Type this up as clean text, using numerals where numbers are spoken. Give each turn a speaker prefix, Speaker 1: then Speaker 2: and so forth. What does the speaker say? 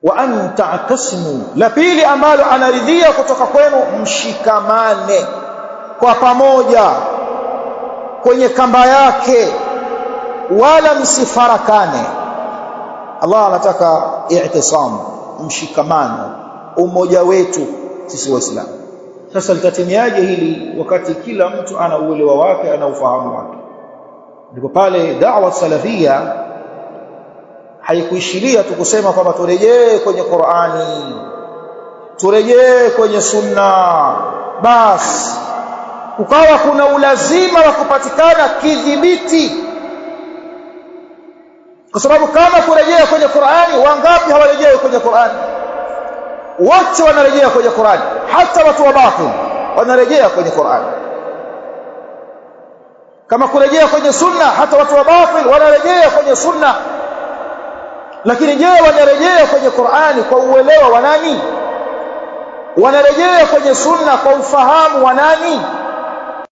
Speaker 1: wa an ta'tasimu, la pili ambalo anaridhia kutoka kwenu, mshikamane kwa pamoja kwenye kamba yake, wala msifarakane. Allah anataka i'tisam, mshikamano, umoja wetu sisi Waislamu. Sasa litatimiaje hili wakati kila mtu ana uelewa wake, ana ufahamu wake? Ndipo pale da'wa salafia haikuishiria tu kusema kwamba turejee kwenye Qur'ani, turejee kwenye sunna basi. Kukawa kuna ulazima wa kupatikana kidhibiti, kwa sababu kama kurejea kwenye Qur'ani, wangapi hawarejei kwenye Qur'ani? Wote wanarejea kwenye Qur'ani, hata watu wa batil wanarejea kwenye Qur'ani. Kama kurejea kwenye sunna, hata watu wa batil wanarejea kwenye sunna. Lakini je, wanarejea kwenye Qur'ani kwa uelewa wa nani? Wanarejea kwenye sunna kwa ufahamu wa nani?